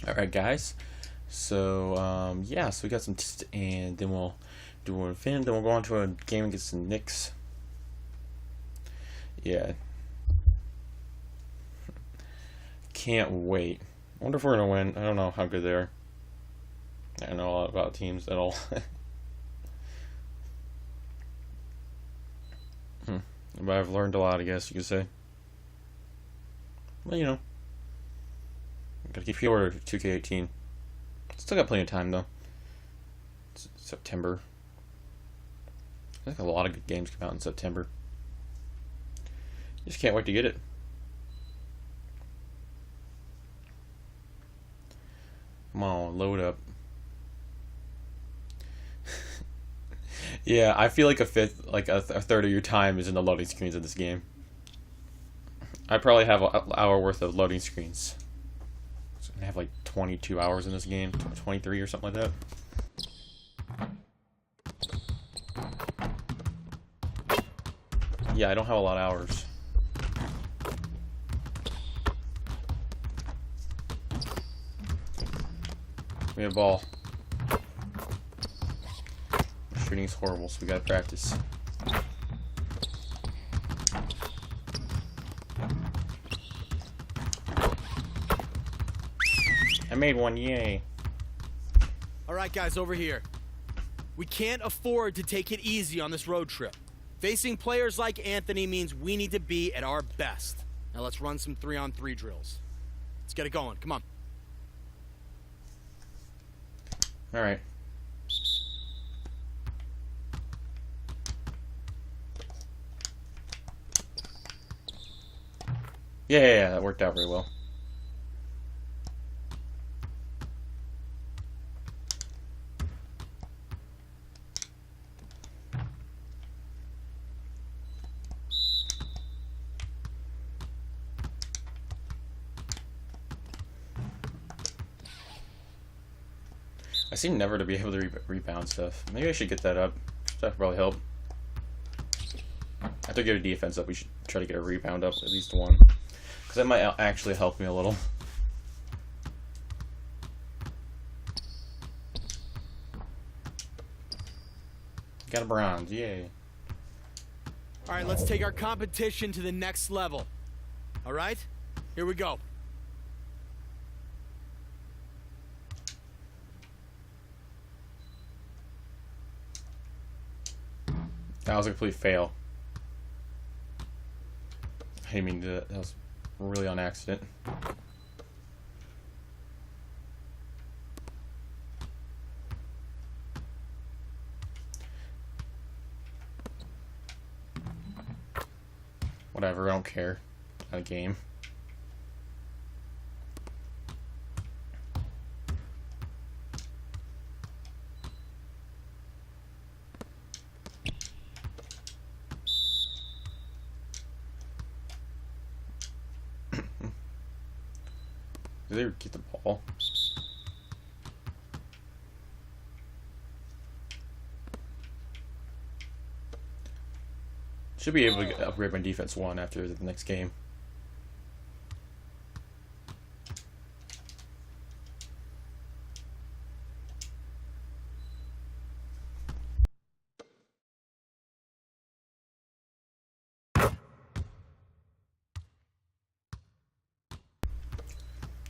Alright, guys. So, yeah, so we got some, and then we'll do one Finn, then we'll go on to a game against the Knicks. Yeah. Can't wait. I wonder if we're gonna win. I don't know how good they are. I don't know a lot about teams at all. But I've learned a lot, I guess you could say. Well, gotta keep your 2K18. Still got plenty of time, though. It's September. I think a lot of good games come out in September. Just can't wait to get it. Come on, load up. Yeah, I feel like a third of your time is in the loading screens of this game. I probably have an hour worth of loading screens. So I have like 22 hours in this game, 23 or something like that. Yeah, I don't have a lot of hours. We have a ball. Shooting's horrible, so we gotta practice. I made one, yay. Alright guys, over here. We can't afford to take it easy on this road trip. Facing players like Anthony means we need to be at our best. Now let's run some 3-on-3 drills. Let's get it going, come on. Alright. Yeah, that worked out very well. I seem never to be able to rebound stuff. Maybe I should get that up. That would probably help. After I get a defense up, we should try to get a rebound up, at least one. Because that might actually help me a little. Got a bronze, yay. Alright, let's take our competition to the next level. Alright? Here we go. That was a complete fail. I didn't mean to do that. That was really on accident. Whatever, I don't care. Not a game. Did they get the ball? Should be able to upgrade my defense 1 after the next game.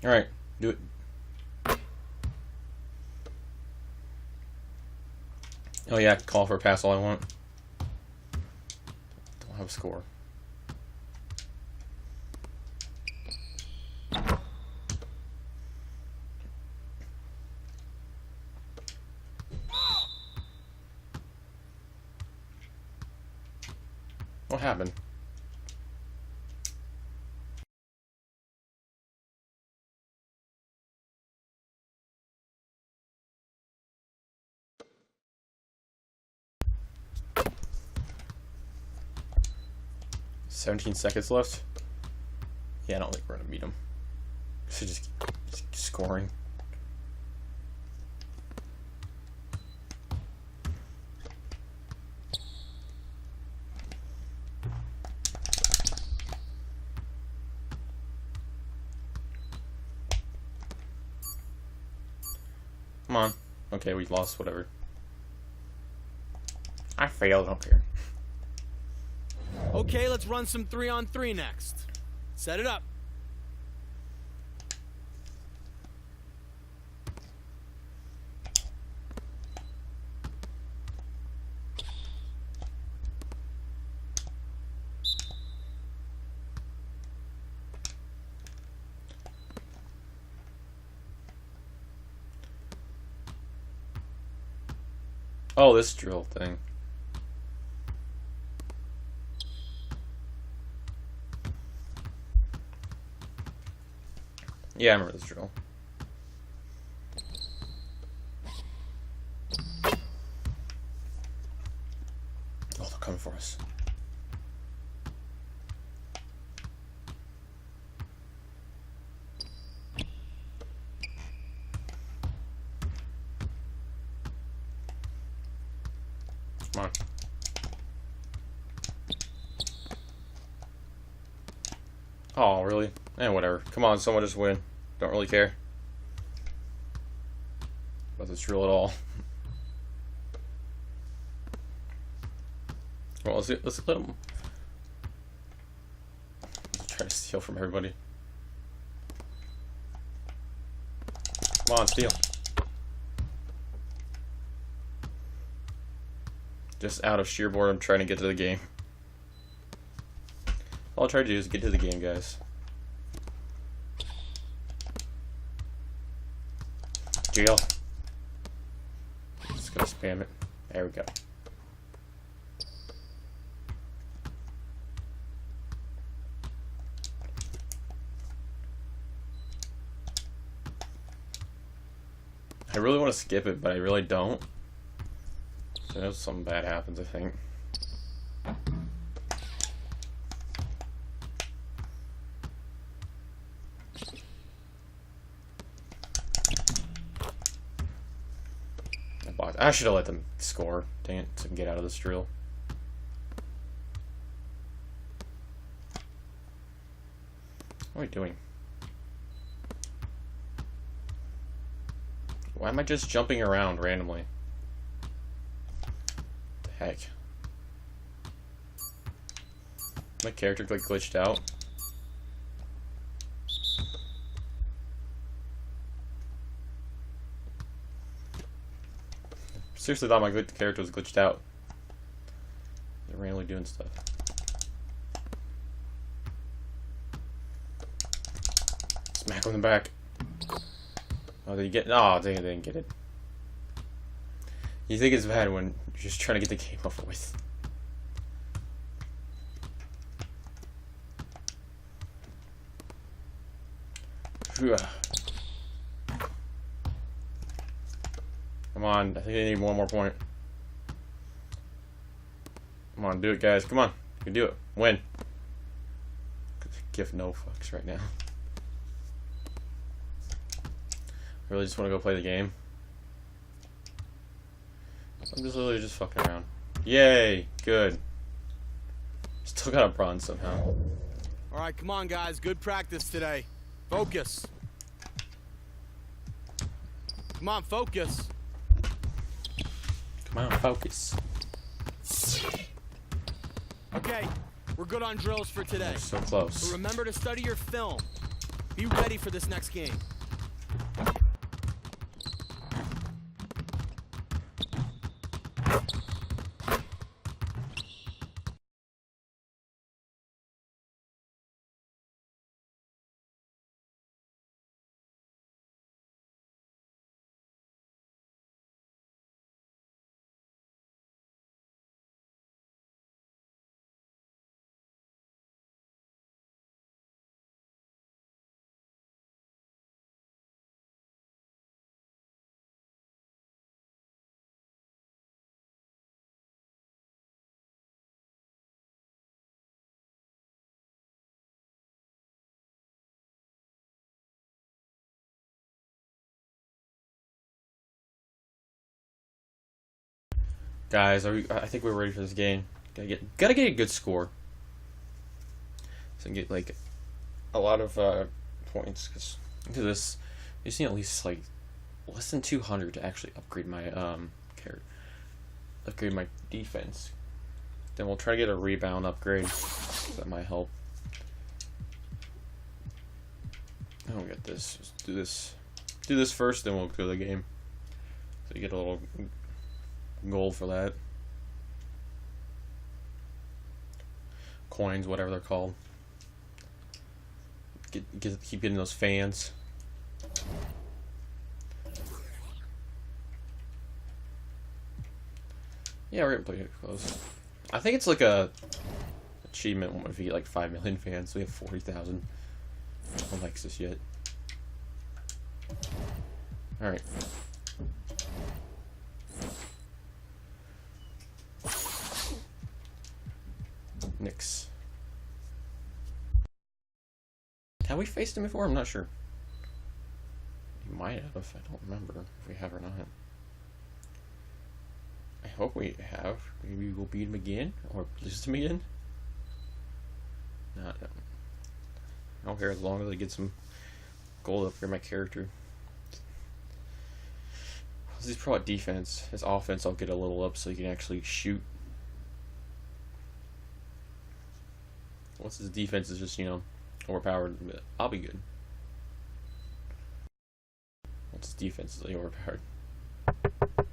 Alright, do it. Oh yeah, call for a pass all I want. Don't have a score. What happened? "17 seconds left." Yeah, I don't think we're gonna beat him. Should just keep scoring. Come on. Okay, we lost, whatever. I failed, I don't care. Okay, let's run some 3-on-3 next. Set it up. Oh, this drill thing. Yeah, I remember this drill. Oh, they're coming for us. Come on. Oh, really? Eh, whatever. Come on, someone just win. Don't really care about this drill at all. Well, let's let him try to steal from everybody. Come on, steal. Just out of sheer boredom trying to get to the game. All I'll try to do is get to the game, guys. Jail. Just gonna spam it. There we go. I really want to skip it, but I really don't. So if something bad happens, I think. I should have let them score. Dang it, to get out of this drill. What are we doing? Why am I just jumping around randomly? The heck? My character like glitched out. Seriously thought my good character was glitched out. They're randomly doing stuff. Smack him in the back. Oh, did you get? Oh, dang it, they didn't get it. You think it's bad when you're just trying to get the game over with. Phew. Come on, I think I need one more point. Come on, do it, guys. Come on, you can do it. Win. Give no fucks right now. I really just want to go play the game. I'm just literally just fucking around. Yay! Good. Still got a bronze somehow. Alright, come on, guys. Good practice today. Focus. Come on, focus. Come on, focus. Okay, we're good on drills for today. We're so close. But remember to study your film. Be ready for this next game. Guys, I think we're ready for this game. Gotta get a good score. So get like a lot of points. Cause look at this, you just need at least like less than 200 to actually upgrade my upgrade my defense. Then we'll try to get a rebound upgrade. That might help. I don't get this. Let's do this. Do this first, then we'll go to the game. So you get a little gold for that. Coins, whatever they're called. Keep getting those fans. Yeah, we're gonna play it close. I think it's like a achievement if you get like 5 million fans. We have 40,000. No one likes this yet. All right. Knicks. Have we faced him before? I'm not sure. We might have. I don't remember if we have or not. I hope we have. Maybe we'll beat him again or lose to him again. No, I don't care as long as I get some gold up for my character. He's pro at defense. His offense I'll get a little up so he can actually shoot. Once his defense is just, you know, overpowered, I'll be good. Once his defense is like overpowered. Come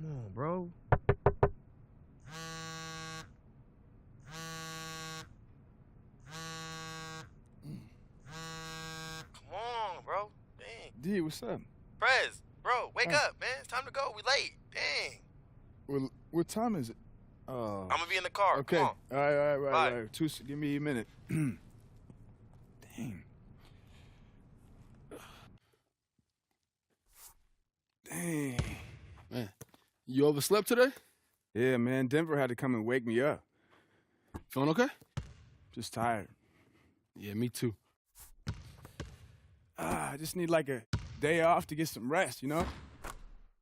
on, bro. Come on, bro. Dang. D, what's up? Prez, bro, wake up, man. It's time to go. We late. Dang. Well, what time is it? I'm gonna be in the car. Okay. Come All on. right. Give me a minute. Dang. Dang. Man, you overslept today? Yeah, man. Denver had to come and wake me up. Feeling okay? Just tired. Yeah, me too. I just need like a day off to get some rest, you know?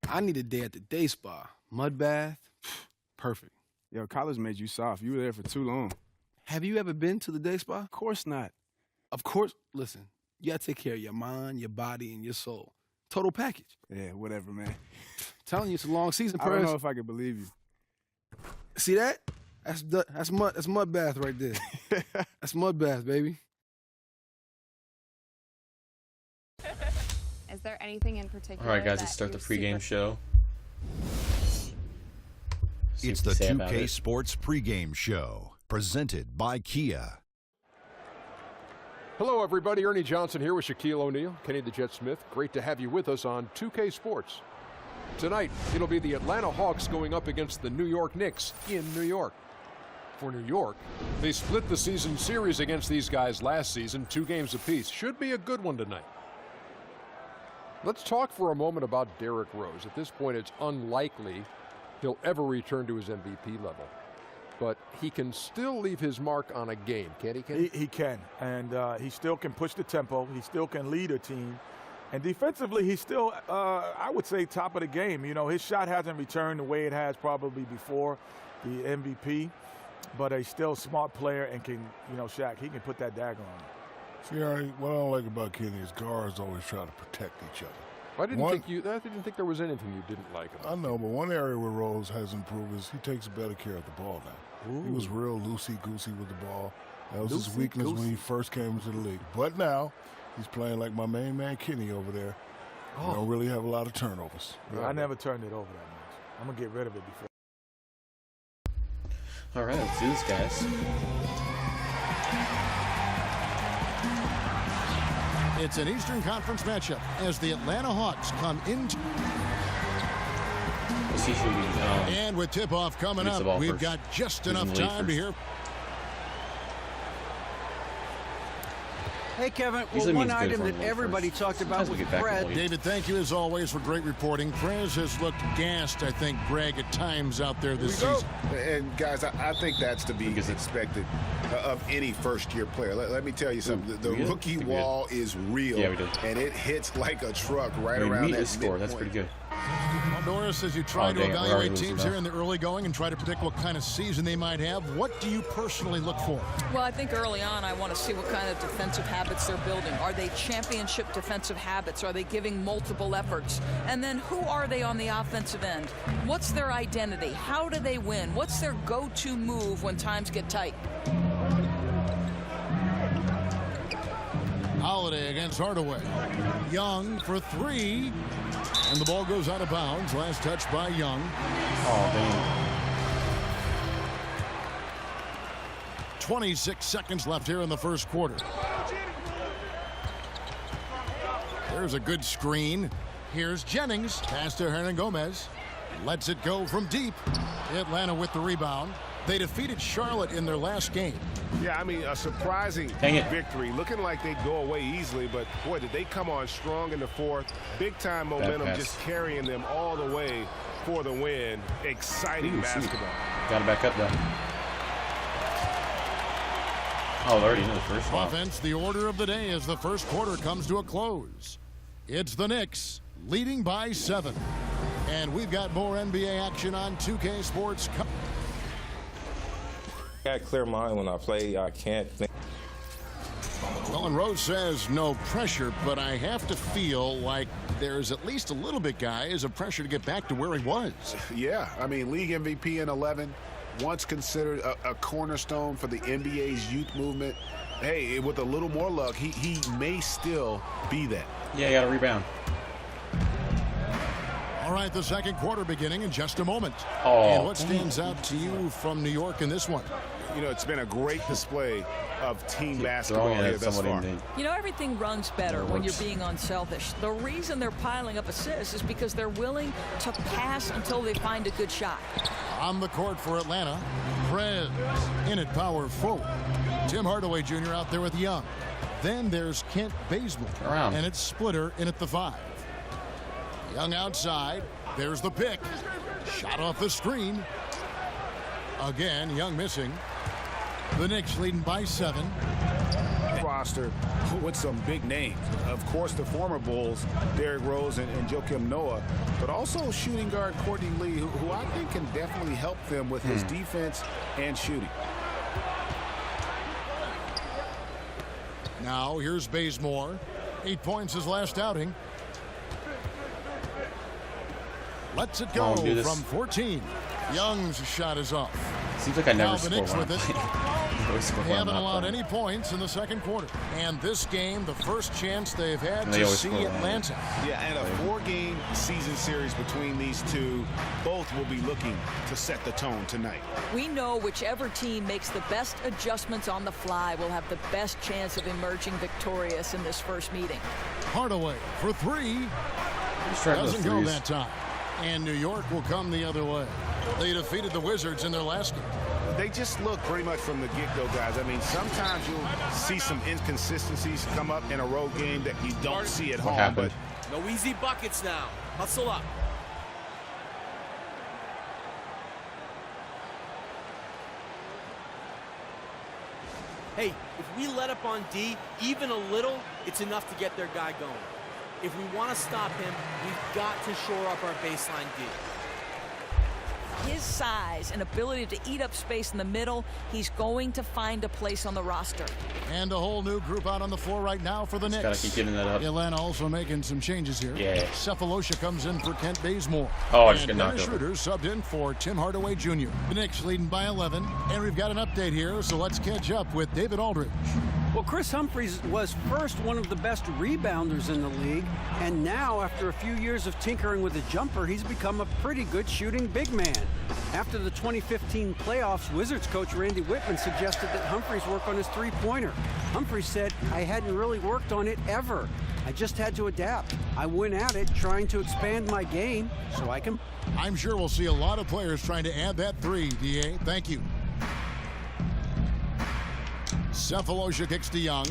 I need a day at the day spa. Mud bath. Perfect. Yo, college made you soft. You were there for too long. Have you ever been to the day spa? Of course not. Of course. Listen, you gotta take care of your mind, your body, and your soul. Total package. Yeah, whatever, man. Telling you, it's a long season, I don't Perez. know if I can believe you. See that? That's mud bath right there. That's mud bath, baby. Is there anything in particular? All right, guys, that let's start the you're pregame super- show. See It's what the they say about 2K it. Sports pregame show, presented by Kia. Hello, everybody. Ernie Johnson here with Shaquille O'Neal, Kenny the Jet Smith. Great to have you with us on 2K Sports. Tonight, it'll be the Atlanta Hawks going up against the New York Knicks in New York. For New York, they split the season series against these guys last season, 2 games apiece. Should be a good one tonight. Let's talk for a moment about Derrick Rose. At this point, it's unlikely he'll ever return to his MVP level. But he can still leave his mark on a game, can't he, Kenny? He can, and he still can push the tempo. He still can lead a team. And defensively, he's still, I would say, top of the game. You know, his shot hasn't returned the way it has probably before the MVP, but he's still a smart player and can, you know, Shaq, he can put that dagger on him. See, what I don't like about Kenny is guards always try to protect each other. I didn't think there was anything you didn't like about I know, but one area where Rose has improved is he takes better care of the ball now. Ooh. He was real loosey-goosey with the ball. That was his Loosey-goosey. weakness when he first came into the league. But now, he's playing like my main man Kenny over there. He don't really have a lot of turnovers. Yeah, I never turned it over that much. I'm going to get rid of it before. All right, let's do this, guys. It's an Eastern Conference matchup as the Atlanta Hawks come into. Let's see who we, And with tip-off coming gets the up, ball we've first. got just Who's in enough the lead time to first? hear. Hey, Kevin, Usually well, one means good item for that him everybody first. talked about Sometimes we with get back in the Fred. lead. David, thank you as always for great reporting. Prez has looked gassed, I think, Greg, at times out there this season. And guys, I think that's to be Because expected of any first-year player. Let me tell you something. The we did? rookie We did. wall is real, Yeah, we did. and it hits like a truck right I mean, around meet that his score. That's midpoint. pretty good. Well, Doris, as you try to dang it, we're already evaluate losing teams now. here in the early going and try to predict what kind of season they might have, what do you personally look for? Well, I think early on I want to see what kind of defensive habits they're building. Are they championship defensive habits? Are they giving multiple efforts? And then who are they on the offensive end? What's their identity? How do they win? What's their go-to move when times get tight? Holiday against Hardaway. Young for three. And the ball goes out of bounds. Last touch by Young. Oh, dang. 26 seconds left here in the first quarter. There's a good screen. Here's Jennings. Pass to Hernan Gomez. Lets it go from deep. Atlanta with the rebound. They defeated Charlotte in their last game. Yeah, I mean, a surprising victory. Looking like they'd go away easily, but boy, did they come on strong in the fourth. Big-time momentum just carrying them all the way for the win. Exciting basketball. Got to back up, though. Oh, they're already in the first one. Offense, the order of the day as the first quarter comes to a close. It's the Knicks leading by 7. And we've got more NBA action on 2K Sports. I got a clear mind when I play. I can't think. Well, and Rose says no pressure, but I have to feel like there's at least a little bit, guys, of pressure to get back to where he was. Yeah, I mean, league MVP in 11, once considered a cornerstone for the NBA's youth movement. Hey, with a little more luck, he may still be that. Yeah, he got a rebound. All right, the second quarter beginning in just a moment. Oh. And what stands out to you from New York in this one? You know, it's been a great display of team basketball here thus far. You know, everything runs better when you're being unselfish. The reason they're piling up assists is because they're willing to pass until they find a good shot. On the court for Atlanta, Prez in at power forward. Tim Hardaway Jr. out there with Young. Then there's Kent Bazemore. And it's Splitter in at the 5. Young outside. There's the pick. Shot off the screen. Again, Young missing. The Knicks leading by 7. Roster with some big names. Of course, the former Bulls, Derrick Rose and Joakim Noah, but also shooting guard Courtney Lee, who I think can definitely help them with his defense and shooting. Now here's Bazemore. 8 points his last outing. Lets it go from 14. Young's shot is off. Seems like I never score Knicks when with I it. play. They haven't allowed any points in the second quarter. And this game, the first chance they've had to see Atlanta. Yeah, and a 4-game season series between these two. Both will be looking to set the tone tonight. We know whichever team makes the best adjustments on the fly will have the best chance of emerging victorious in this first meeting. Hardaway for 3. Doesn't go that time. And New York will come the other way. They defeated the Wizards in their last game. They just look pretty much from the get-go, guys. I mean, sometimes you'll see some inconsistencies come up in a road game that you don't see at home. But no easy buckets now. Hustle up. Hey, if we let up on D even a little, it's enough to get their guy going. If we want to stop him, we've got to shore up our baseline D. His size and ability to eat up space in the middle, he's going to find a place on the roster. And a whole new group out on the floor right now for the Knicks. Gotta keep getting that up. Atlanta also making some changes here. Yeah. Cephalosha comes in for Kent Bazemore. Oh, I just and got knocked Dennis over. Schroeder subbed in for Tim Hardaway Jr. The Knicks leading by 11. And we've got an update here, so let's catch up with David Aldridge. Well, Chris Humphries was first one of the best rebounders in the league, and now, after a few years of tinkering with a jumper, he's become a pretty good shooting big man. After the 2015 playoffs, Wizards coach Randy Whitman suggested that Humphries work on his three-pointer. Humphries said, "I hadn't really worked on it ever. I just had to adapt. I went at it trying to expand my game so I can..." I'm sure we'll see a lot of players trying to add that 3, D.A. Thank you. Cephalosha kicks to Young.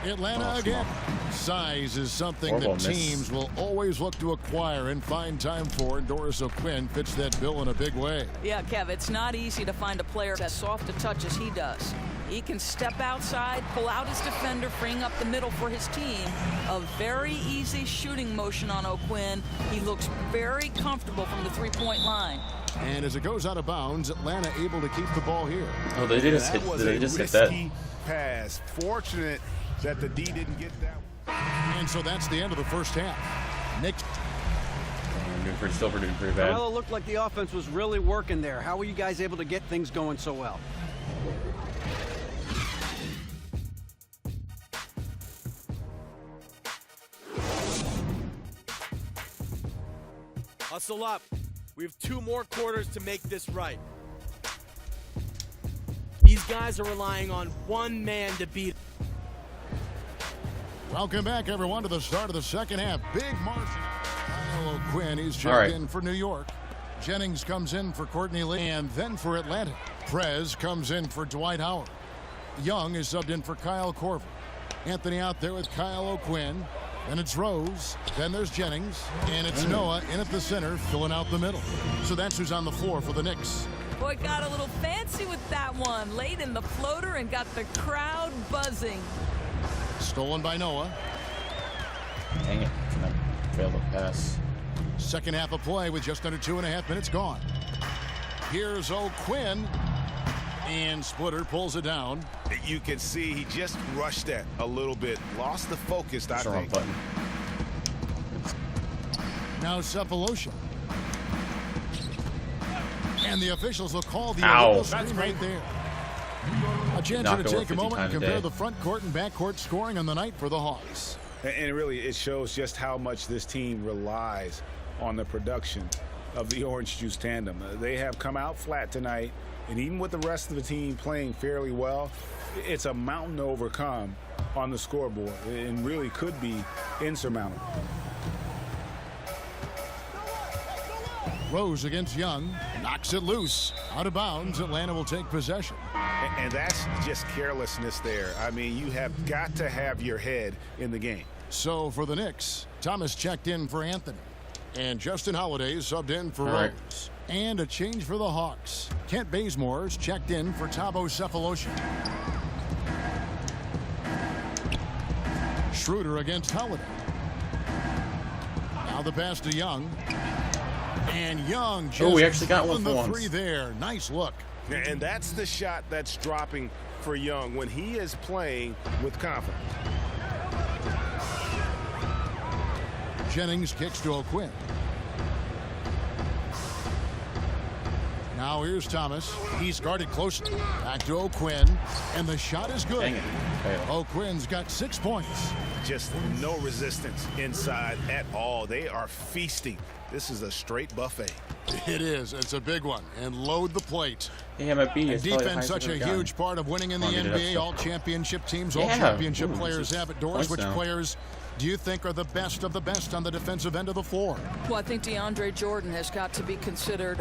Atlanta again. Size is something that teams will always look to acquire and find time for. And Doris O'Quinn fits that bill in a big way. Yeah, Kev, it's not easy to find a player as soft a touch as he does. He can step outside, pull out his defender, freeing up the middle for his team. A very easy shooting motion on O'Quinn. He looks very comfortable from the three-point line. And as it goes out of bounds, Atlanta able to keep the ball here. Oh, they just hit. They just hit that. Pass. Fortunate that the D didn't get that. And so that's the end of the first half. Knicks. Still doing pretty bad. Well, it looked like the offense was really working there. How were you guys able to get things going so well? Hustle up. We have 2 more quarters to make this right. These guys are relying on one man to beat. Welcome back, everyone, to the start of the second half. Big margin. Kyle O'Quinn, he's checked in for New York. Jennings comes in for Courtney Lee, and then for Atlanta. Prez comes in for Dwight Howard. Young is subbed in for Kyle Korver. Anthony out there with Kyle O'Quinn. Then it's Rose. Then there's Jennings. And it's Noah in at the center, filling out the middle. So that's who's on the floor for the Knicks. Boy, got a little fancy with that one. Laid in the floater and got the crowd buzzing. Stolen by Noah. Dang it. I failed the pass. Second half of play with just under 2.5 minutes gone. Here's O'Quinn. And Splitter pulls it down. You can see he just rushed that a little bit. Lost the focus, I think. Button. Now Cephalosha. And the officials will call the illegal screen right there. A chance to take a moment and compare the front court and back court scoring on the night for the Hawks. And really, it shows just how much this team relies on the production of the Orange Juice tandem. They have come out flat tonight, and even with the rest of the team playing fairly well, it's a mountain to overcome on the scoreboard and really could be insurmountable. Rose against Young, knocks it loose. Out of bounds, Atlanta will take possession. And that's just carelessness there. I mean, you have got to have your head in the game. So for the Knicks, Thomas checked in for Anthony. And Justin Holiday subbed in for Rose. And a change for the Hawks. Kent Bazemore's checked in for Thabo Cephalosha. Schroeder against Holiday. Now the pass to Young. And Young just we actually got one for the once. three there. Nice look. And that's the shot that's dropping for Young when he is playing with confidence. Jennings kicks to O'Quinn. Now here's Thomas. He's guarded closely. Back to O'Quinn. And the shot is good. Dang it. O'Quinn's got 6 points. Just no resistance inside at all. They are feasting. This is a straight buffet. It is. It's a big one. And load the plate. Yeah, my B And is probably the defense, highest such I've a ever huge part of winning in the Come on, get it up, NBA. so- All championship teams, all Yeah. championship Ooh, players just have it doors. points Which now. players do you think are the best of the best on the defensive end of the floor? Well, I think DeAndre Jordan has got to be considered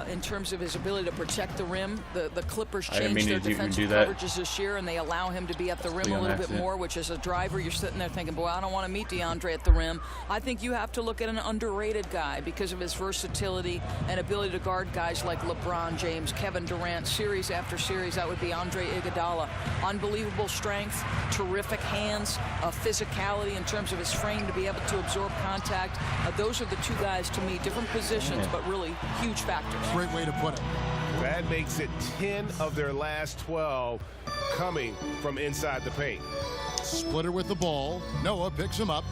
in terms of his ability to protect the rim. The Clippers I didn't changed mean their to even defensive do that. coverages this year, and they allow him to be at the rim a on little bit accident. more, which as a driver, you're sitting there thinking, boy, I don't want to meet DeAndre at the rim. I think you have to look at an underrated guy because of his versatility and ability to guard guys like LeBron James, Kevin Durant, series after series. That would be Andre Iguodala. Unbelievable strength, terrific hands, physicality in terms of his frame to be able to absorb contact. Those are the two guys to me, different positions, but really huge factors. Great way to put it. That makes it 10 of their last 12 coming from inside the paint. Splitter with the ball. Noah picks him up.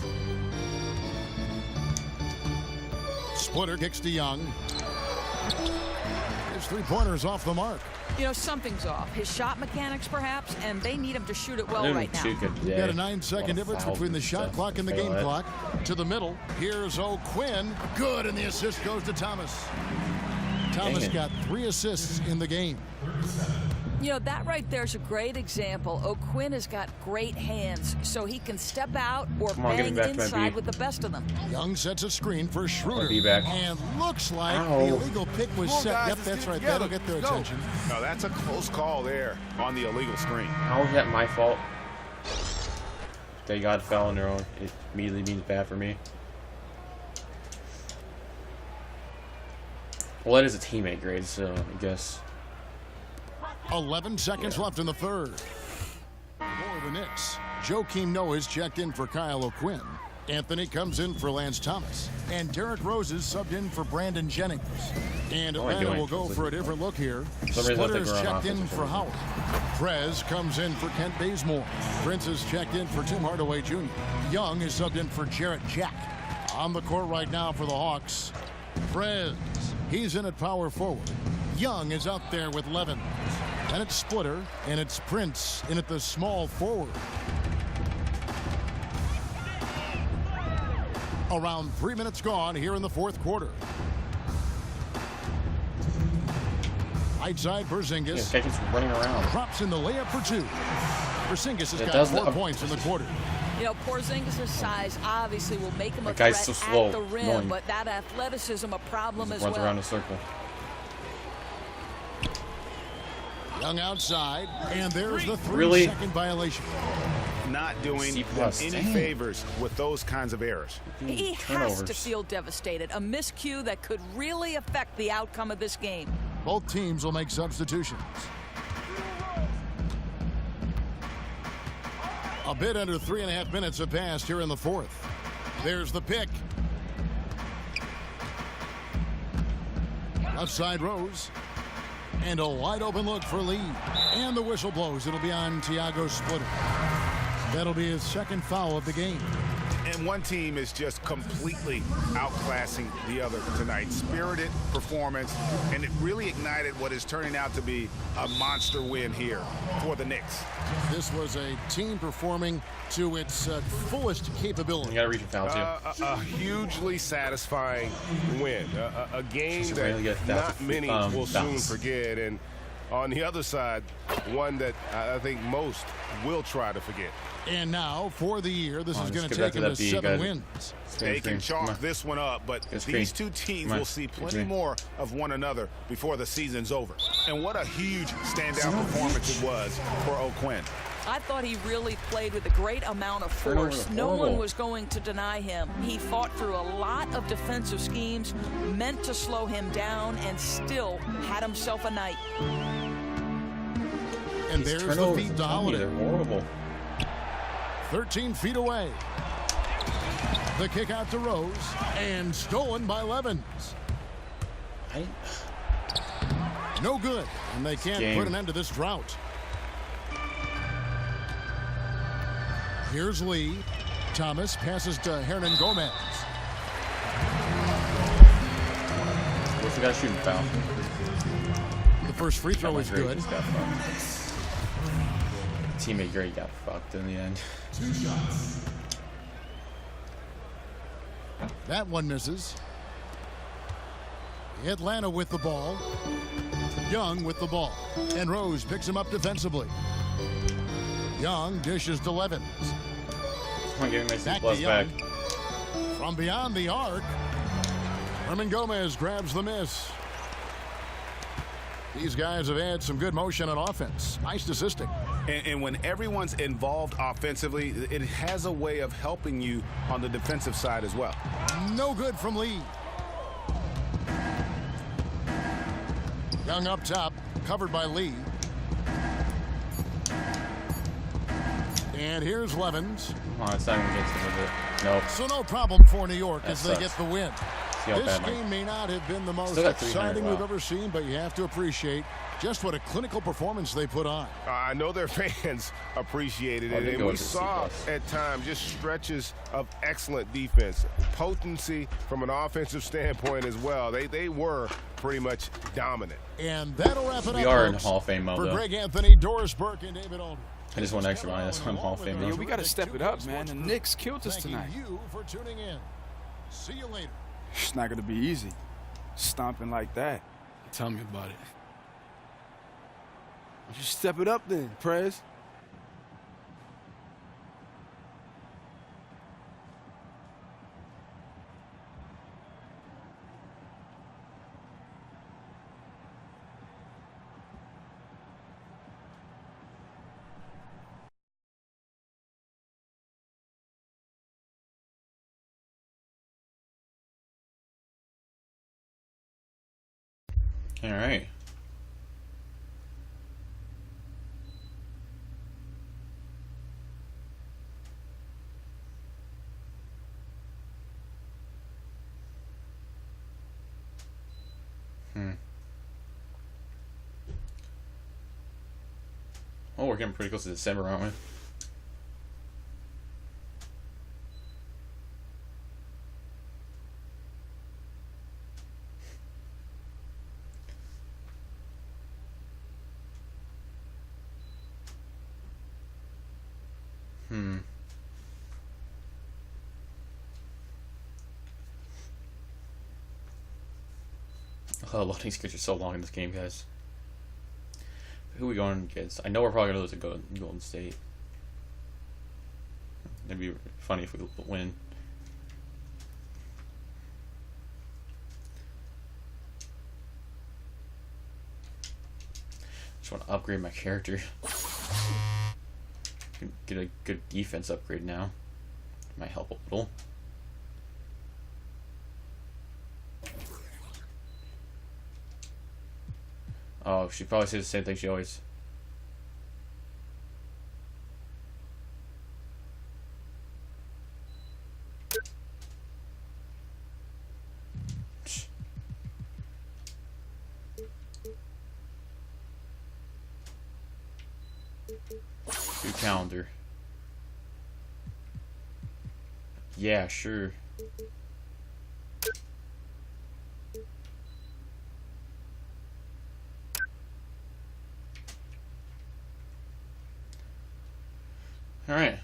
Splitter kicks to Young. His three-pointers off the mark. You know, something's off. His shot mechanics, perhaps, and they need him to shoot it well Didn't right now. shoot good You've today. got a 9-second difference Foul between the shot stuff. clock and the Fail game that. clock. To the middle. Here's O'Quinn. Good, and the assist goes to Thomas. Thomas it. got 3 assists in the game. You know, that right there is a great example. O'Quinn has got great hands, so he can step out or Come on, give bang me back to my inside B. with the best of them. Young sets a screen for Schroeder. Be back. And looks like Ow. the illegal pick was Come on, set. guys, Yep, let's that's get it right. together. That'll get their Let's go. attention. No, that's a close call there on the illegal screen. How is that my fault? They got foul on their own. It immediately means bad for me. Well, that is a teammate grade, so I guess. 11 seconds left in the third. For the Knicks, Joakim Noah is checked in for Kyle O'Quinn. Anthony comes in for Lance Thomas. And Derrick Rose is subbed in for Brandon Jennings. And Atlanta will go for a different look here. Splitter is checked in for Howard. Prez comes in for Kent Bazemore. Prince is checked in for Tim Hardaway Jr. Young is subbed in for Jarrett Jack. On the court right now for the Hawks, Prez. He's in at power forward. Young is out there with Levin. Then it's Splitter, and it's Prince in at the small forward. Around 3 minutes gone here in the fourth quarter. Right side, Porzingis. Yeah, he's running around. Drops in the layup for two. Porzingis has got 4 points in the quarter. You know, Porzingis' size obviously will make him a That guy's threat so slow, at the rim, annoying. but that athleticism a problem as Runs well. around in a circle. Young outside, and there's the 3 Really? second violation. Not doing C+, any dang. favors with those kinds of errors. He has to feel devastated. A miscue that could really affect the outcome of this game. Both teams will make substitutions. A bit under 3.5 minutes have passed here in the fourth. There's the pick. Left side Rose. And a wide open look for Lee. And the whistle blows. It'll be on Thiago Splitter. That'll be his second foul of the game. And one team is just completely outclassing the other tonight. Spirited performance, and it really ignited what is turning out to be a monster win here for the Knicks. This was a team performing to its fullest capability. You gotta reach a foul too. A hugely satisfying win. A game Just that really get not many will soon bounce. forget. And on the other side, one that I think most will try to forget. And now, for the year, this is going to give take that him to to that B, 7 guys. wins. They can chalk this one up, but these two teams will see plenty more of one another before the season's over. And what a huge standout performance it was for O'Quinn. I thought he really played with a great amount of force. No one was going to deny him. He fought through a lot of defensive schemes meant to slow him down and still had himself a night. And there's the feed to Holiday. They're horrible. 13 feet away. The kick out to Rose, and stolen by Levins. No good, and they can't put an end to this drought. Here's Lee. Thomas passes to Hernan Gomez. What's the guy shooting foul? The first free throw is good. Teammate Gray got fucked in the end. That one misses. Atlanta with the ball. Young with the ball. And Rose picks him up defensively. Young dishes to Levins. Come on, give me my Back C+ to back. Young. From beyond the arc, Hernan Gomez grabs the miss. These guys have had some good motion on offense. Nice assisting. And when everyone's involved offensively, it has a way of helping you on the defensive side as well. No good from Lee. Young up top, covered by Lee. And here's Levins. Oh, it's not even against him, is it? Nope. So no problem for New York as they sucks. get the win. See how This bad game may not have been the most Still got 300, exciting wow. we've ever seen, but you have to appreciate just what a clinical performance they put on. I know their fans appreciated it, and we saw at times just stretches of excellent defense, potency from an offensive standpoint as well. They were pretty much dominant. And that'll wrap it We up, are in folks. Hall of Fame mode, For though. Greg Anthony, Doris Burke, and David Aldridge. I just won extra money. That's why I'm Hall of Fame mode. Yeah, we got to step it up, man. The Knicks killed us Thanking tonight. you for tuning in. See you later. It's not going to be easy. Stomping like that. Tell me about it. Just step it up then, Prez. All right. Oh, we're getting pretty close to December, aren't we? Oh, loading screens are so long in this game, guys. Who are we going against? I know we're probably going to lose to Golden State. It'd be funny if we win. Just want to upgrade my character. Get a good defense upgrade now. Might help a little. Oh, she probably says the same thing she always. New calendar. Yeah, sure. All right.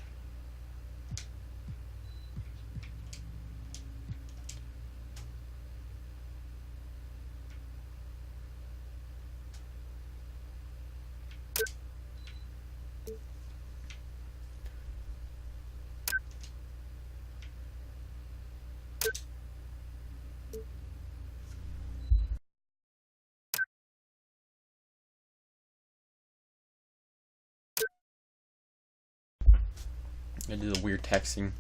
I do the weird texting.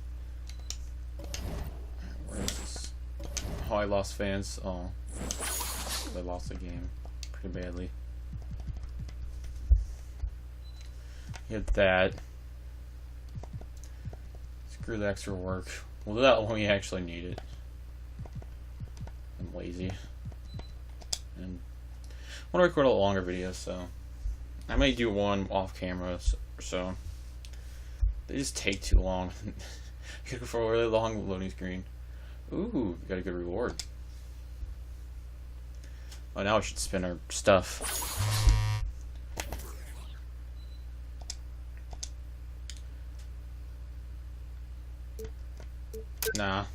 Where is this? Oh, I lost fans. Oh, I lost the game pretty badly. Get that. Screw the extra work. We'll do that when we actually need it. I'm lazy. And I want to record a longer video, so I may do one off camera or so. They just take too long. You go for a really long loading screen. Ooh, got a good reward. Oh, now we should spin our stuff. Nah.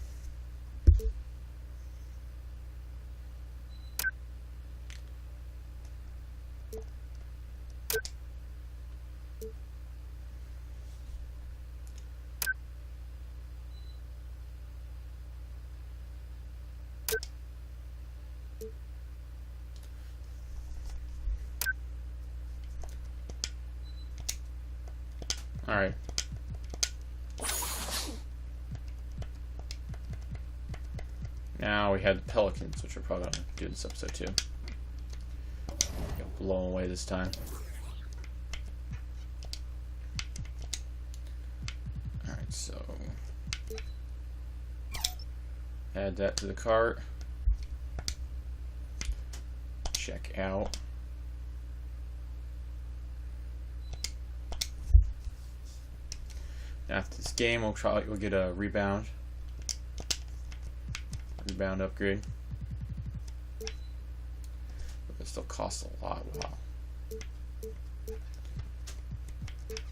Alright. Now we had the Pelicans, which we're probably going to do this episode too. Get blown away this time. Alright, so add that to the cart. Check out. After this game, we'll get a rebound upgrade. But it still costs a lot. Wow.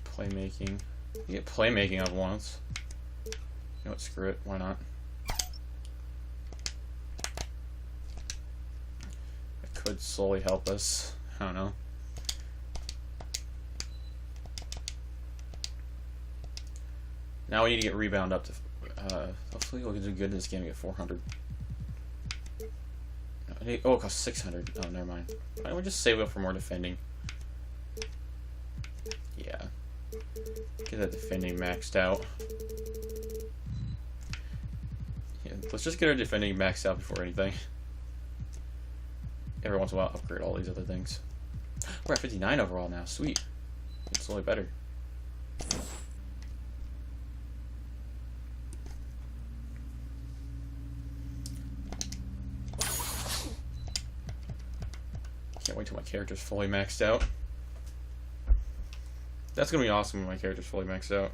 Playmaking. You get playmaking up once. You know what? Screw it. Why not? It could slowly help us. I don't know. Now we need to get rebound up to. Hopefully we'll do good in this game and get 400. Oh, it costs 600. Oh, never mind. Why don't we just save up for more defending? Yeah. Get that defending maxed out. Yeah, let's just get our defending maxed out before anything. Every once in a while, upgrade all these other things. We're at 59 overall now. Sweet. It's slowly better. wait till my character's fully maxed out. That's gonna be awesome when my character's fully maxed out.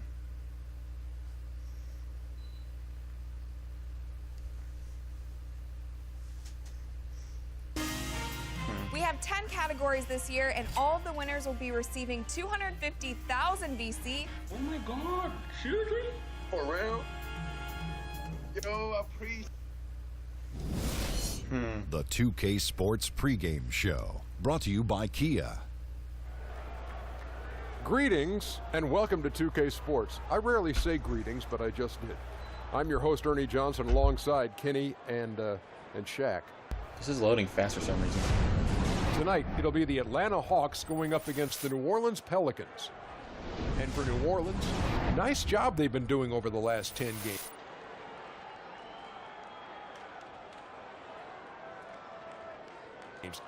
We have 10 categories this year, and all of the winners will be receiving 250,000 VC. Oh my God, seriously? For real? Yo, I appreciate. The 2K Sports pregame show, brought to you by Kia. Greetings and welcome to 2K Sports. I rarely say greetings, but I just did. I'm your host, Ernie Johnson, alongside Kenny and Shaq. This is loading fast for some reason. Tonight, it'll be the Atlanta Hawks going up against the New Orleans Pelicans. And for New Orleans, nice job they've been doing over the last 10 games.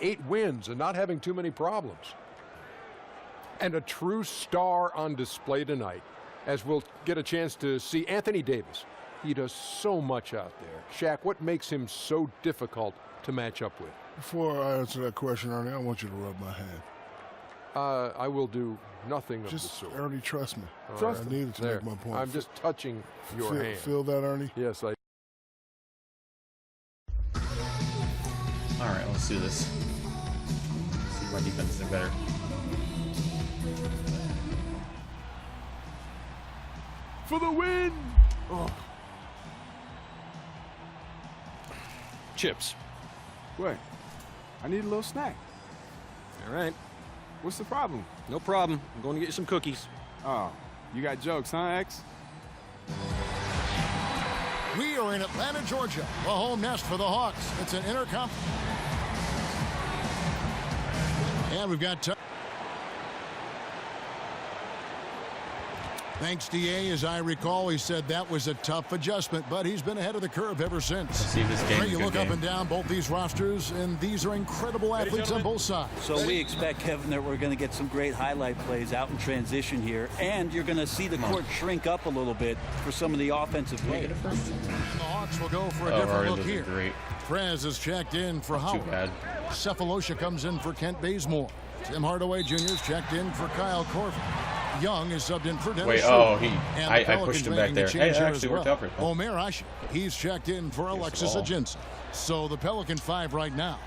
8 wins and not having too many problems. And a true star on display tonight, as we'll get a chance to see Anthony Davis. He does so much out there. Shaq, what makes him so difficult to match up with? Before I answer that question, Ernie, I want you to rub my hand. I will do nothing of the sort. Ernie, trust me. Trust I me. needed to There. make my point. I'm just touching your hand. Feel that, Ernie? Yes, I. All right, let's do this. See if my defense is better. For the win! Oh. Chips. Wait, I need a little snack. All right. What's the problem? No problem. I'm going to get you some cookies. Oh, you got jokes, huh, X? We are in Atlanta, Georgia, the home nest for the Hawks. It's an interconference. And we've got thanks, DA. As I recall, he said that was a tough adjustment, but he's been ahead of the curve ever since. See this game. Great, you look up and down both these rosters, and these are incredible athletes on both sides. So we expect, Kevin, that we're going to get some great highlight plays out in transition here, and you're going to see the court shrink up a little bit for some of the offensive play. The Hawks will go for a different look here. Great. Prez is checked in for Howard. Too bad. Cephalosha comes in for Kent Bazemore. Tim Hardaway Jr. is checked in for Kyle Korver. Young is subbed in for Dennis. Wait, Schroeder. I pushed him back there. Hey, that actually worked out for him. Omer Ashe, he's checked in for Alexis Ajinça. So the Pelican 5 right now.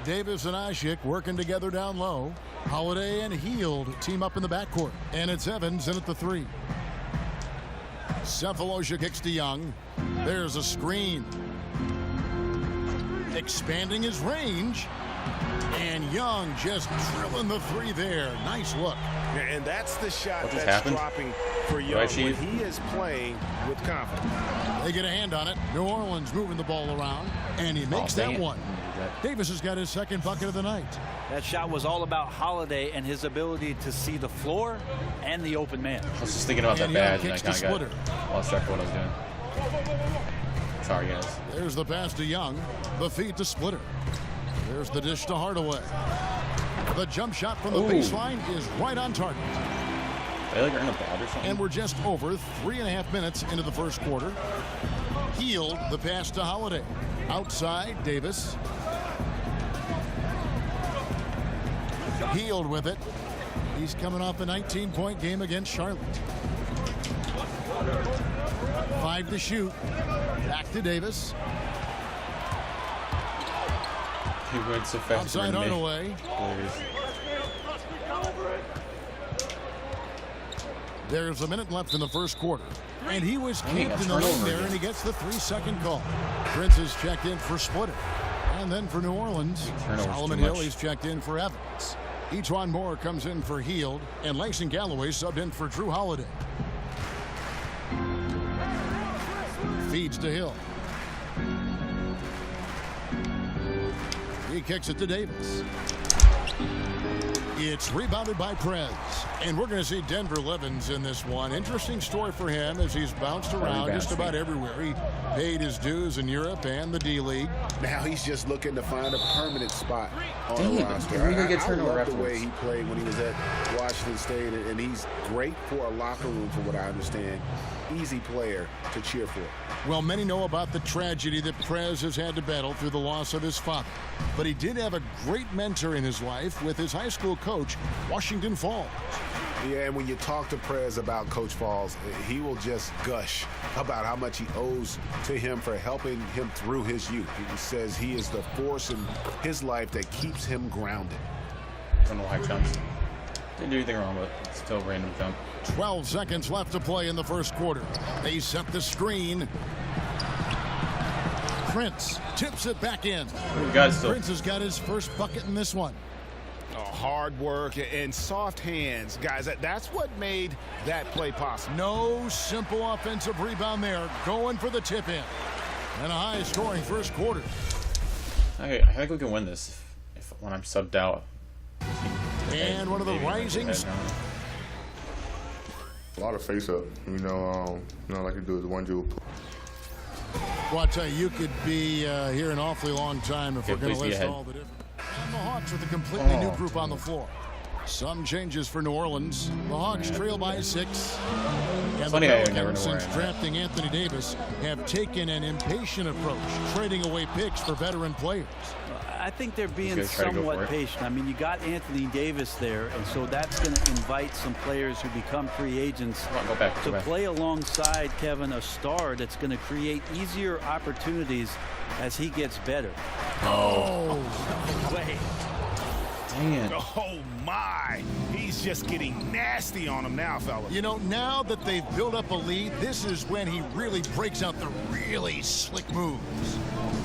Davis and Ashick working together down low. Holiday and Hield team up in the backcourt. And it's Evans in at the 3. Cephalosha kicks to Young. There's a screen. Expanding his range. And Young just drilling the 3 there. Nice look. And that's the shot that's happened? dropping for Young when he is playing with confidence. They get a hand on it. New Orleans moving the ball around, and he makes that one. Davis has got his second bucket of the night. That shot was all about Holiday and his ability to see the floor and the open man. I was just thinking about that badge, and I kind of got lost track of what I was doing. Sorry, guys. There's the pass to Young. The feed to Splitter. There's the dish to Hardaway. The jump shot from the baseline is right on target. Are they like in a bad or something? And we're just over 3.5 minutes into the first quarter. Hield the pass to Holiday. Outside, Davis. Hield with it. He's coming off a 19-point game against Charlotte. 5 to shoot. Back to Davis. He went so fast. Outside Hardaway. There's a minute left in the first quarter. And he was camped in the lane there, and he gets the 3-second call. Prince is checked in for Splitter. And then for New Orleans, Solomon Hill, he's checked in for Evans. Ejuan Moore comes in for Hield, and Langston Galloway subbed in for Drew Holiday. Feeds to Hill. He kicks it to Davis. It's rebounded by Prez. And we're going to see Denver Levens in this one. Interesting story for him as he's bounced around just about everywhere. He paid his dues in Europe and the D-League. Now he's just looking to find a permanent spot on the roster. I love the way he played when he was at Washington State, and he's great for a locker room, for what I understand. easy player to cheer for. Well, many know about the tragedy that Prez has had to battle through the loss of his father. But he did have a great mentor in his life with his high school coach, Washington Falls. Yeah, and when you talk to Prez about Coach Falls, he will just gush about how much he owes to him for helping him through his youth. He says he is the force in his life that keeps him grounded. I don't know why I jumped. Didn't do anything wrong, but it's still a random jump. 12 seconds left to play in the first quarter. They set the screen. Prince tips it back in. Prince has got his first bucket in this one. Hard work and soft hands, guys. That's what made that play possible. No simple offensive rebound there. Going for the tip in. And a high-scoring first quarter. I think we can win this if when I'm subbed out. And one of the rising. A lot of face-up. Like you do is one jewel. Well, I'll tell you, you could be here an awfully long time if we're going to list all the different. And the Hawks with a completely new group on the floor. Some changes for New Orleans. The Hawks trail by 6. And the Pelicans, since drafting Anthony Davis, have taken an impatient approach, trading away picks for veteran players. I think they're being somewhat patient. I mean, you got Anthony Davis there, and so that's going to invite some players who become free agents to play alongside Kevin, a star that's going to create easier opportunities as he gets better. Oh, wait. Dang it. Oh, my. He's just getting nasty on him now, fellas. You know, now that they've built up a lead, this is when he really breaks out the really slick moves.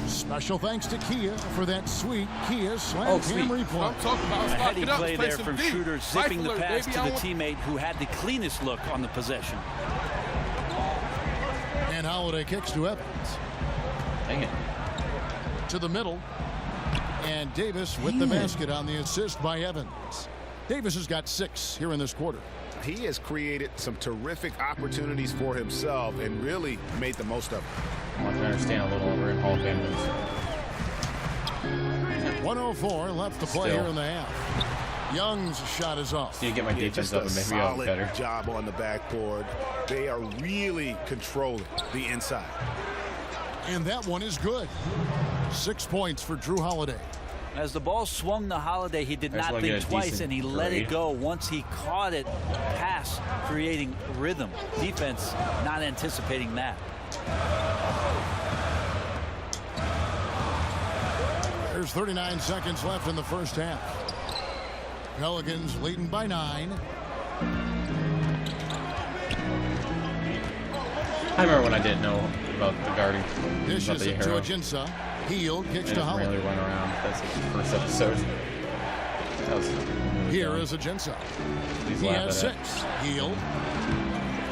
Special thanks to Kia for that sweet Kia slam cam replay. A heady play there from Schroeder, zipping the pass to the teammate who had the cleanest look on the possession. And Holiday kicks to Evans. Dang it. To the middle. And Davis with the basket on the assist by Evans. Davis has got 6 here in this quarter. He has created some terrific opportunities for himself and really made the most of it. I want to understand a little over in Hall of Fame. 104 left to play here in the half. Young's shot is off. So you get my defense up and maybe I'll be better. Job on the backboard. They are really controlling the inside. And that one is good. 6 points for Drew Holiday. As the ball swung to Holiday, he did not think twice, and he let it go. Once he caught it, pass, creating rhythm. Defense not anticipating that. There's 39 seconds left in the first half. Pelicans leading by 9. I remember when I didn't know about the guarding. Dishes it to Ajinça. Heel kicks to Holiday. Really went around. That's the first episode. Here is Ajinça. He has 6. Heel.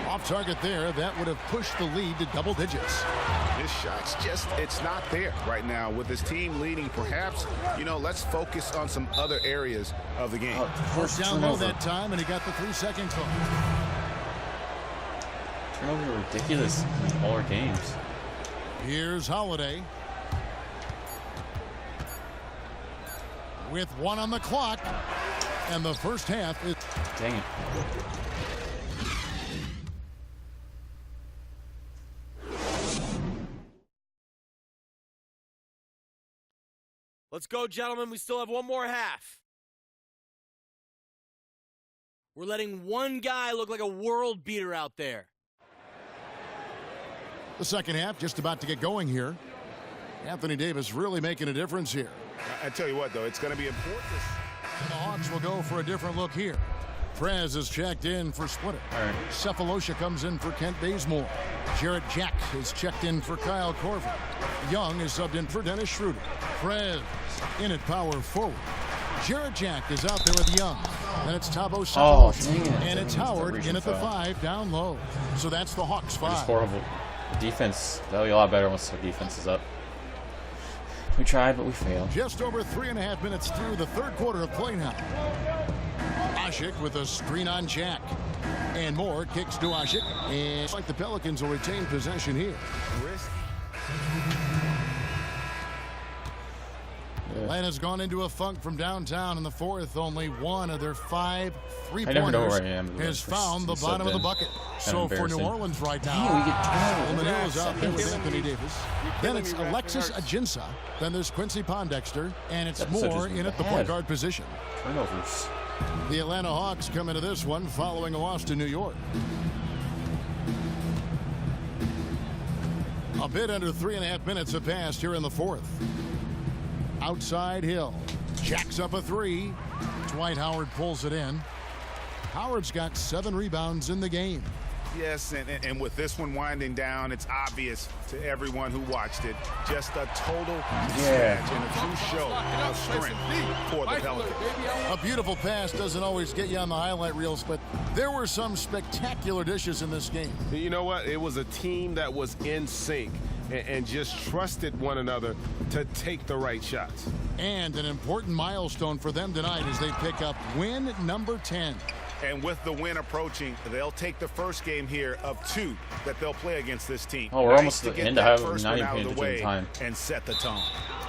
Off target there. That would have pushed the lead to double digits. This shot's just, it's not there right now. With his team leading, perhaps, let's focus on some other areas of the game. First down low that time, and he got the 3-second call. Turnover ridiculous in all our games. Here's Holiday. With 1 on the clock, and the first half is. Dang it. Let's go, gentlemen. We still have one more half. We're letting one guy look like a world beater out there. The second half just about to get going here. Anthony Davis really making a difference here. I tell you what, though, it's going to be important. The Hawks will go for a different look here. Prez is checked in for Splitter. Cephalosha comes in for Kent Bazemore. Jarrett Jack is checked in for Kyle Korver. Young is subbed in for Dennis Schroeder. Prez in at power forward. Jarrett Jack is out there with Young. And it's Thabo Cephalosha. And it's Howard in at the 5 down low. So that's the Hawks 5. It's horrible. The defense, that'll be a lot better once the defense is up. We tried, but we failed. Just over 3.5 minutes through the third quarter of play now. Asik with a screen on Jack. And Moore kicks to Asik. And it's like the Pelicans will retain possession here. Atlanta's gone into a funk from downtown in the fourth. Only one of their 5 I never know three-pointers where I am has found the bottom of the bucket. So for New Orleans right Damn, now, we get Coleman Hill is out there with Anthony Davis. Then it's Alexis Ajinça. Then there's Quincy Pondexter. And it's Moore in at the point guard position. Turnovers. The Atlanta Hawks come into this one following a loss to New York. A bit under 3.5 minutes have passed here in the fourth. Outside Hill. Jacks up a three. Dwight Howard pulls it in. Howard's got 7 rebounds in the game. Yes, and with this one winding down, it's obvious to everyone who watched it. Just a total mismatch and a true show of strength for the Pelicans. A beautiful pass doesn't always get you on the highlight reels, but there were some spectacular dishes in this game. You know what? It was a team that was in sync and just trusted one another to take the right shots. And an important milestone for them tonight as they pick up win number 10. And with the win approaching, they'll take the first game here of 2 that they'll play against this team. Oh, we're almost to at the get end. that I have first not one even out paid of the attention to way time. and set the tone.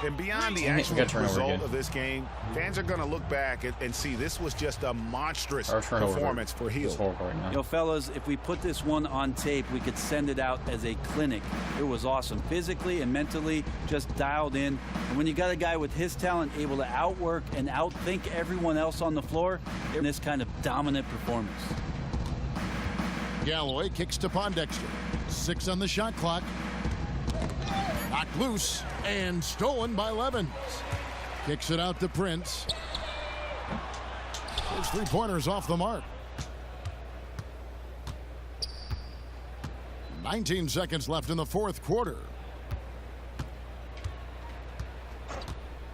And beyond the Dang it, we actual got turnover result again. of this game, fans are going to look back and see this was just a monstrous Our turnover performance for Hill. is horrible right now. You know, fellas, if we put this one on tape, we could send it out as a clinic. It was awesome. Physically and mentally, just dialed in. And when you got a guy with his talent able to outwork and outthink everyone else on the floor in this kind of dominant performance. Galloway kicks to Pondexter. 6 on the shot clock. Knocked loose and stolen by Levens. Kicks it out to Prince. His 3-pointers off the mark. 19 seconds left in the fourth quarter.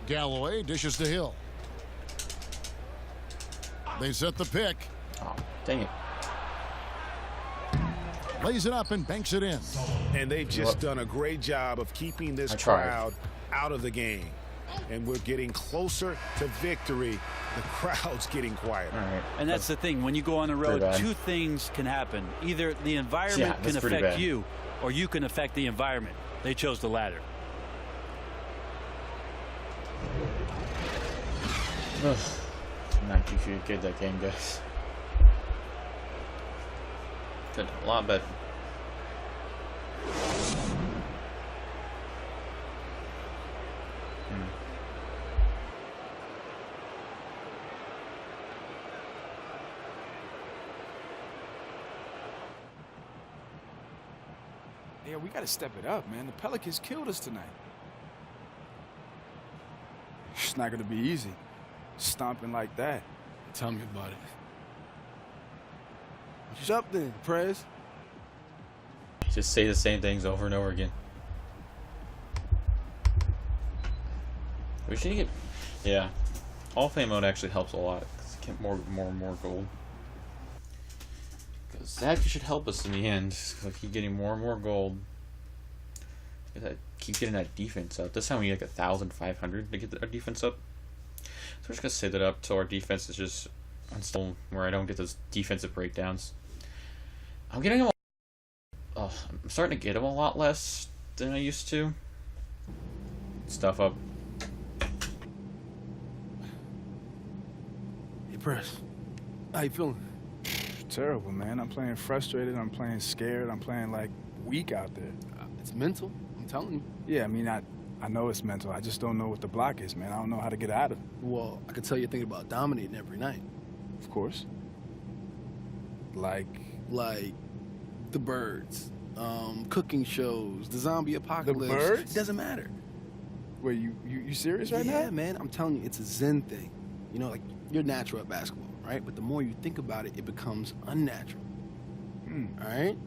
Galloway dishes to Hill. They set the pick. Oh, dang it. Lays it up and banks it in. And they've just done a great job of keeping this crowd out of the game. And we're getting closer to victory. The crowd's getting quieter. Right. And that's the thing. When you go on the road, 2 things can happen. Either the environment can affect you, or you can affect the environment. They chose the latter. Not too good that game, guys. Could a lot better. Yeah, we got to step it up, man. The Pelicans killed us tonight. It's not going to be easy. Stomping like that. Tell me about it. What's up then, Prez? Just say the same things over and over again. We should get, yeah. Hall of Fame mode actually helps a lot. Cause you get more and more gold. Because that should help us in the end. So keep getting more and more gold. Keep getting that defense up. This time we get like 1,500 to get our defense up. So we're just gonna set it up so our defense is just unstable, where I don't get those defensive breakdowns. I'm getting them. Oh, I'm starting to get them a lot less than I used to. Stuff up. Hey, Press. How you feeling? Terrible, man. I'm playing frustrated. I'm playing scared. I'm playing like weak out there. It's mental. I'm telling you. Yeah, I mean, I know it's mental. I just don't know what the block is, man. I don't know how to get out of it. Well, I can tell you're thinking about dominating every night. Of course. Like the birds, cooking shows, the zombie apocalypse. The birds? It doesn't matter. Wait, you serious right now? Yeah, man. I'm telling you, it's a Zen thing. You know, like you're natural at basketball, right? But the more you think about it, it becomes unnatural. All right?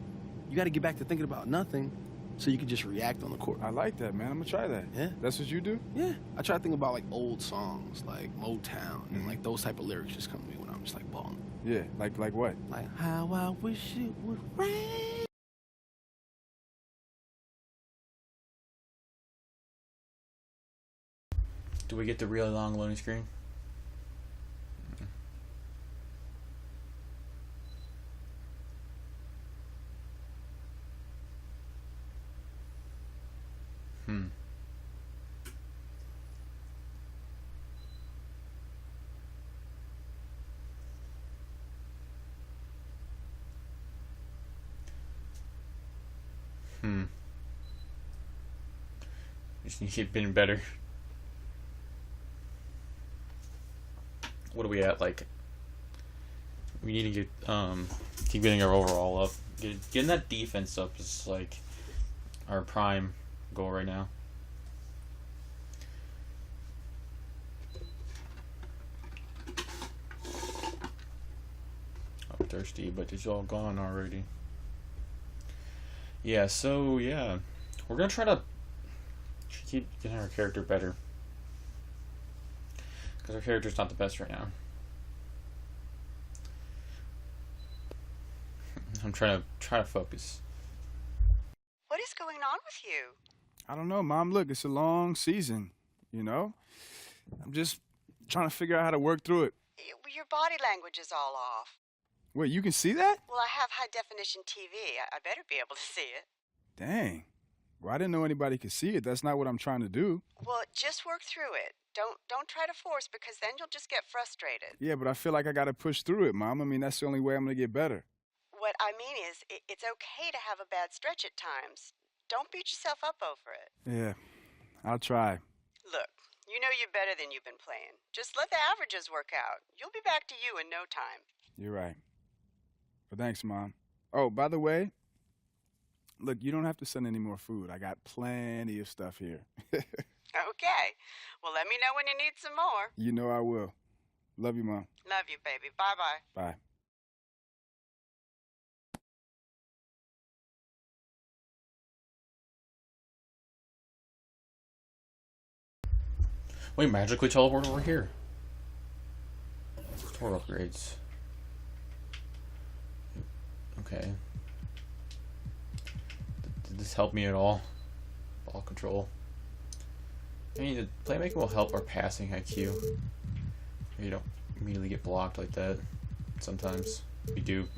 You got to get back to thinking about nothing so you can just react on the court. I like that, man. I'm going to try that. Yeah. That's what you do? Yeah. I try to think about like old songs, like Motown, and like those type of lyrics just come to me when I'm just like balling. Yeah, like what? Like, how I wish it would rain. Do we get the really long loading screen? Just need to keep getting better. What are we at? Like, we need to get keep getting our overall up. Getting that defense up is like our prime goal right now. I'm thirsty, but it's all gone already. Yeah, so yeah, we're gonna try to keep getting our character better, because our character's not the best right now. I'm trying to focus. What is going on with you? I don't know, Mom. Look, it's a long season, you know? I'm just trying to figure out how to work through it. Your body language is all off. Wait, you can see that? Well, I have high-definition TV. I better be able to see it. Dang. Well, I didn't know anybody could see it. That's not what I'm trying to do. Well, just work through it. Don't try to force, because then you'll just get frustrated. Yeah, but I feel like I got to push through it, Mom. I mean, that's the only way I'm going to get better. What I mean is, it's okay to have a bad stretch at times. Don't beat yourself up over it. Yeah, I'll try. Look, you know you're better than you've been playing. Just let the averages work out. You'll be back to you in no time. You're right. But thanks, Mom. Oh, by the way, look, you don't have to send any more food. I got plenty of stuff here. Okay. Well, let me know when you need some more. You know I will. Love you, Mom. Love you, baby. Bye-bye. Bye. Wait, magically teleport over here. Store upgrades. Okay. Did this help me at all? Ball control. I mean, the playmaking will help our passing IQ. You don't immediately get blocked like that. Sometimes we do.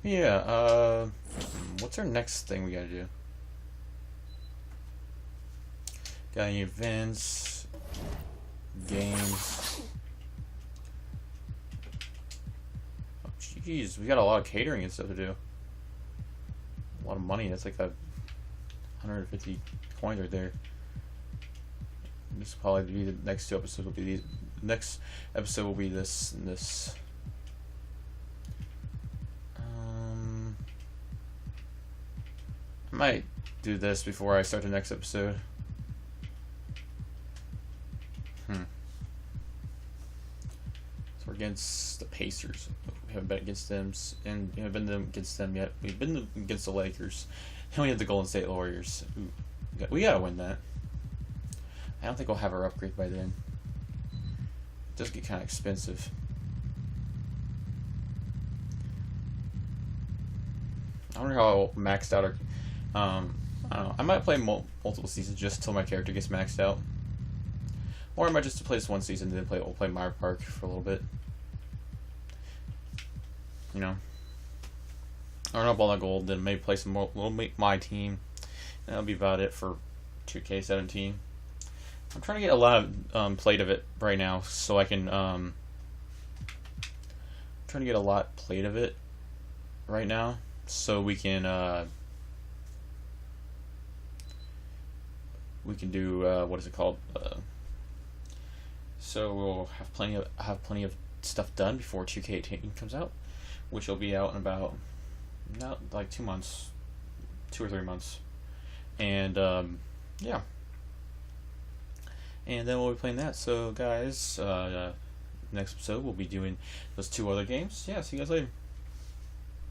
Yeah, what's our next thing we gotta do? Got any events? Games? Oh, jeez, we got a lot of catering and stuff to do. A lot of money. That's like 150 coins right there. This will probably be the next two episodes. Will be these. Next episode will be this and this. I might do this before I start the next episode. So we're against the Pacers. We haven't been against them, and we haven't been against them yet. We've been against the Lakers, and we have the Golden State Warriors. Ooh, we gotta win that. I don't think we'll have our upgrade by then. It does get kind of expensive. I wonder how maxed out our. I don't know. I might play multiple seasons just till my character gets maxed out, or I might just play this one season and then we'll play Meyer Park for a little bit. You know, I don't know about that gold. Then maybe play some more. We'll make my team. And that'll be about it for 2K17. I'm trying to get a lot of played of it right now, so I can. I'm trying to get a lot played of it right now, so we can do what is it called? So we'll have plenty of stuff done before 2K18 comes out, which will be out in about not like 2 months, 2 or 3 months, and yeah, and then we'll be playing that. So guys, next episode we'll be doing those 2 other games. Yeah, see you guys later.